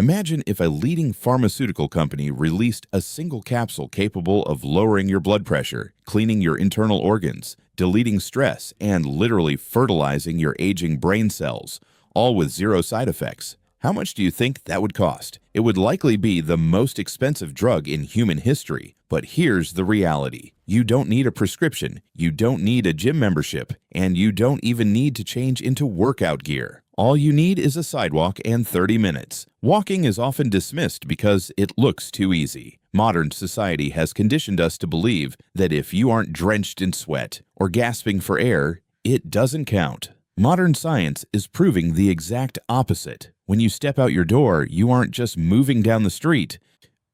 Imagine if a leading pharmaceutical company released a single capsule capable of lowering your blood pressure, cleaning your internal organs, deleting stress, and literally fertilizing your aging brain cells, all with zero side effects. How much do you think that would cost? It would likely be the most expensive drug in human history. But here's the reality. You don't need a prescription, you don't need a gym membership, and you don't even need to change into workout gear. All you need is a sidewalk and 30 minutes. Walking is often dismissed because it looks too easy. Modern society has conditioned us to believe that if you aren't drenched in sweat or gasping for air, it doesn't count. Modern science is proving the exact opposite. When you step out your door, you aren't just moving down the street.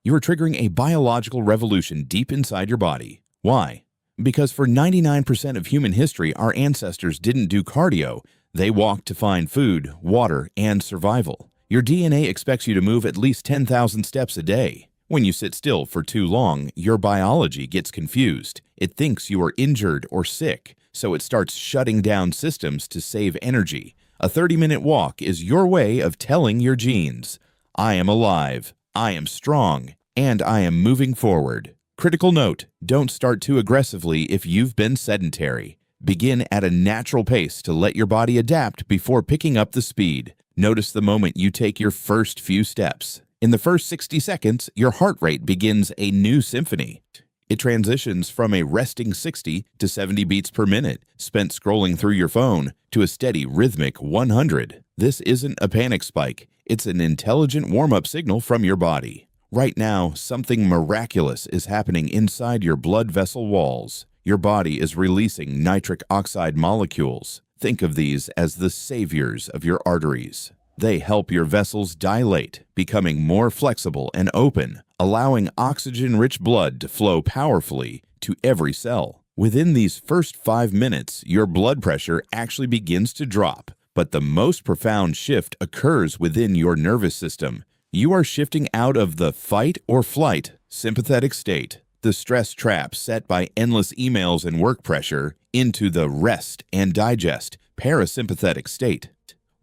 You are triggering a biological revolution deep inside your body. Why? Because for 99% of human history, our ancestors didn't do cardio. They walked to find food, water, and survival. Your DNA expects you to move at least 10,000 steps a day. When you sit still for too long, your biology gets confused. It thinks you are injured or sick, so it starts shutting down systems to save energy. A 30-minute walk is your way of telling your genes, I am alive, I am strong, and I am moving forward. Critical note, don't start too aggressively if you've been sedentary. Begin at a natural pace to let your body adapt before picking up the speed. Notice the moment you take your first few steps. In the first 60 seconds, your heart rate begins a new symphony. It transitions from a resting 60 to 70 beats per minute, spent scrolling through your phone, to a steady rhythmic 100. This isn't a panic spike. It's an intelligent warm-up signal from your body. Right now, something miraculous is happening inside your blood vessel walls. Your body is releasing nitric oxide molecules. Think of these as the saviors of your arteries. They help your vessels dilate, becoming more flexible and open, allowing oxygen-rich blood to flow powerfully to every cell. Within these first 5 minutes, your blood pressure actually begins to drop. But the most profound shift occurs within your nervous system. You are shifting out of the fight or flight sympathetic state, the stress trap set by endless emails and work pressure, into the rest and digest parasympathetic state.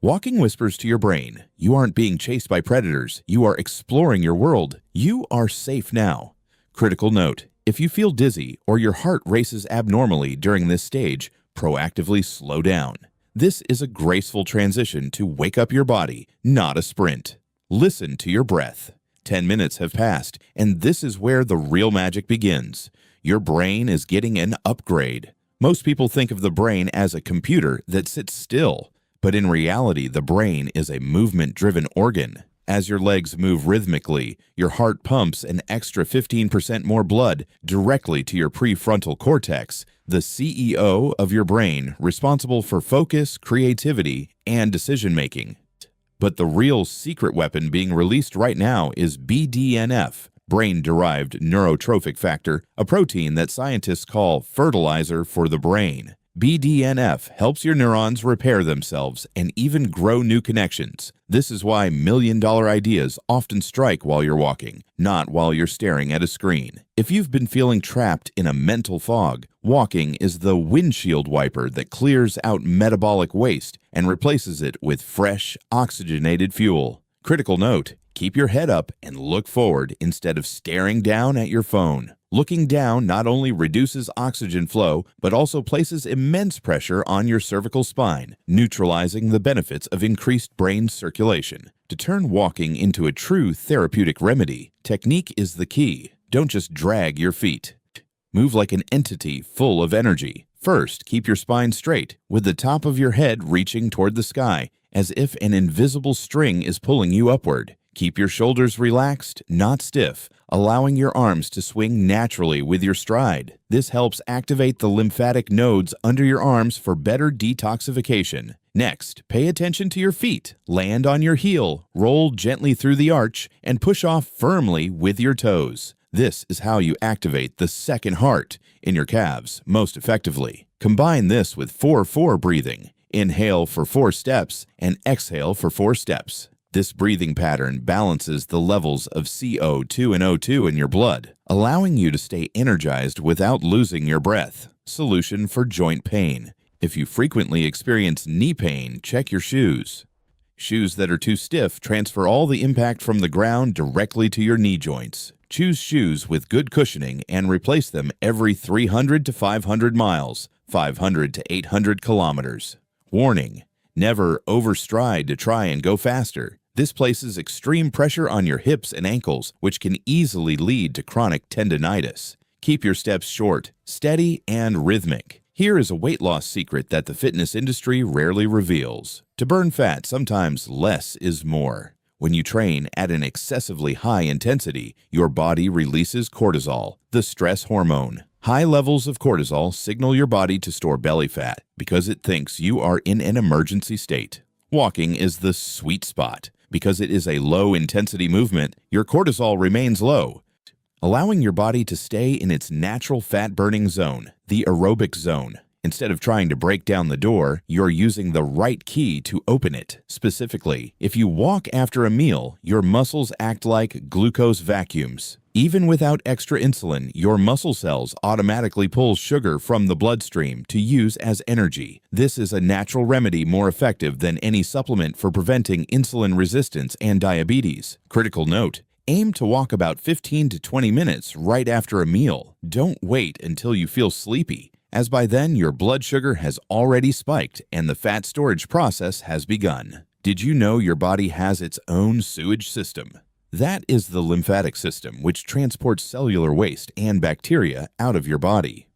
Walking whispers to your brain, you aren't being chased by predators, you are exploring your world, you are safe now. Critical note, if you feel dizzy or your heart races abnormally during this stage, proactively slow down. This is a graceful transition to wake up your body, not a sprint. Listen to your breath. 10 minutes have passed, and this is where the real magic begins. Your brain is getting an upgrade. Most people think of the brain as a computer that sits still, but in reality, the brain is a movement-driven organ. As your legs move rhythmically, your heart pumps an extra 15% more blood directly to your prefrontal cortex, the CEO of your brain, responsible for focus, creativity, and decision-making. But the real secret weapon being released right now is BDNF, brain-derived neurotrophic factor, a protein that scientists call fertilizer for the brain. BDNF helps your neurons repair themselves and even grow new connections. This is why million-dollar ideas often strike while you're walking, not while you're staring at a screen. If you've been feeling trapped in a mental fog, walking is the windshield wiper that clears out metabolic waste and replaces it with fresh, oxygenated fuel. Critical note, keep your head up and look forward instead of staring down at your phone. Looking down not only reduces oxygen flow, but also places immense pressure on your cervical spine, neutralizing the benefits of increased brain circulation. To turn walking into a true therapeutic remedy, technique is the key. Don't just drag your feet. Move like an entity full of energy. First, keep your spine straight, with the top of your head reaching toward the sky, as if an invisible string is pulling you upward. Keep your shoulders relaxed, not stiff, allowing your arms to swing naturally with your stride. This helps activate the lymphatic nodes under your arms for better detoxification. Next, pay attention to your feet. Land on your heel, roll gently through the arch, and push off firmly with your toes. This is how you activate the second heart in your calves most effectively. Combine this with 4-4 breathing. Inhale for 4 steps and exhale for 4 steps. This breathing pattern balances the levels of CO2 and O2 in your blood, allowing you to stay energized without losing your breath. Solution for joint pain. If you frequently experience knee pain, check your shoes. Shoes that are too stiff transfer all the impact from the ground directly to your knee joints. Choose shoes with good cushioning and replace them every 300 to 500 miles, 500 to 800 kilometers. Warning: never overstride to try and go faster. This places extreme pressure on your hips and ankles, which can easily lead to chronic tendinitis. Keep your steps short, steady, and rhythmic. Here is a weight loss secret that the fitness industry rarely reveals. To burn fat, sometimes less is more. When you train at an excessively high intensity, your body releases cortisol, the stress hormone. High levels of cortisol signal your body to store belly fat because it thinks you are in an emergency state. Walking is the sweet spot. Because it is a low-intensity movement, your cortisol remains low, allowing your body to stay in its natural fat-burning zone, the aerobic zone. Instead of trying to break down the door, you're using the right key to open it. Specifically, if you walk after a meal, your muscles act like glucose vacuums. Even without extra insulin, your muscle cells automatically pull sugar from the bloodstream to use as energy. This is a natural remedy more effective than any supplement for preventing insulin resistance and diabetes. Critical note: aim to walk about 15 to 20 minutes right after a meal. Don't wait until you feel sleepy, as by then your blood sugar has already spiked and the fat storage process has begun. Did you know your body has its own sewage system? That is the lymphatic system, which transports cellular waste and bacteria out of your body.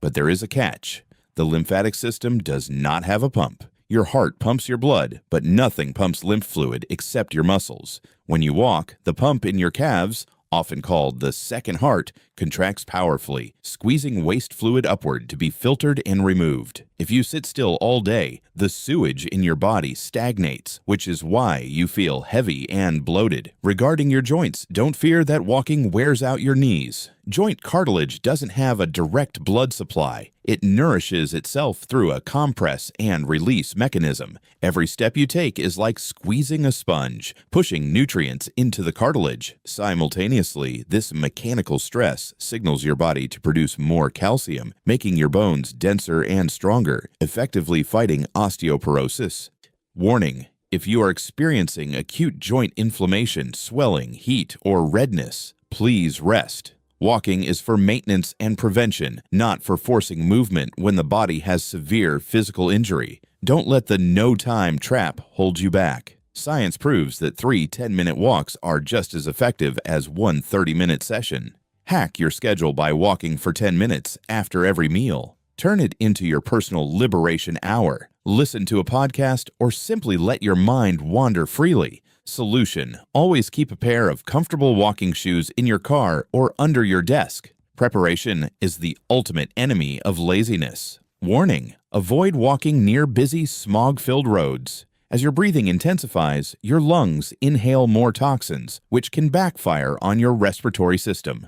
But there is a catch. The lymphatic system does not have a pump. Your heart pumps your blood, but nothing pumps lymph fluid except your muscles. When you walk, the pump in your calves, often called the second heart, contracts powerfully, squeezing waste fluid upward to be filtered and removed. If you sit still all day, the sewage in your body stagnates, which is why you feel heavy and bloated. Regarding your joints, don't fear that walking wears out your knees. Joint cartilage doesn't have a direct blood supply. It nourishes itself through a compress and release mechanism. Every step you take is like squeezing a sponge, pushing nutrients into the cartilage. Simultaneously, this mechanical stress signals your body to produce more calcium, making your bones denser and stronger, effectively fighting osteoporosis. Warning: if you are experiencing acute joint inflammation, swelling, heat, or redness, please rest. Walking is for maintenance and prevention, not for forcing movement when the body has severe physical injury. Don't let the no-time trap hold you back. Science proves that 3 10-minute walks are just as effective as one 30-minute session. Hack your schedule by walking for 10 minutes after every meal. Turn it into your personal liberation hour. Listen to a podcast or simply let your mind wander freely. Solution: always keep a pair of comfortable walking shoes in your car or under your desk. Preparation is the ultimate enemy of laziness. Warning: avoid walking near busy, smog-filled roads. As your breathing intensifies, your lungs inhale more toxins, which can backfire on your respiratory system.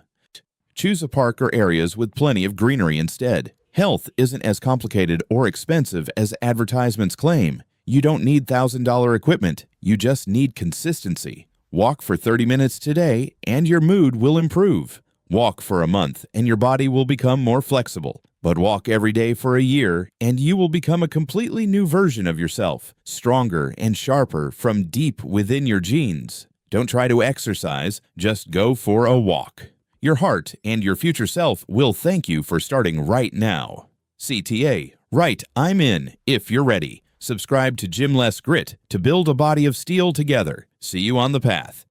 Choose a park or areas with plenty of greenery instead. Health isn't as complicated or expensive as advertisements claim. You don't need $1,000 equipment, you just need consistency. Walk for 30 minutes today and your mood will improve. Walk for a month and your body will become more flexible. But walk every day for a year and you will become a completely new version of yourself, stronger and sharper from deep within your genes. Don't try to exercise, just go for a walk. Your heart and your future self will thank you for starting right now. CTA, right, I'm in, if you're ready. Subscribe to Gymless Grit to build a body of steel together. See you on the path.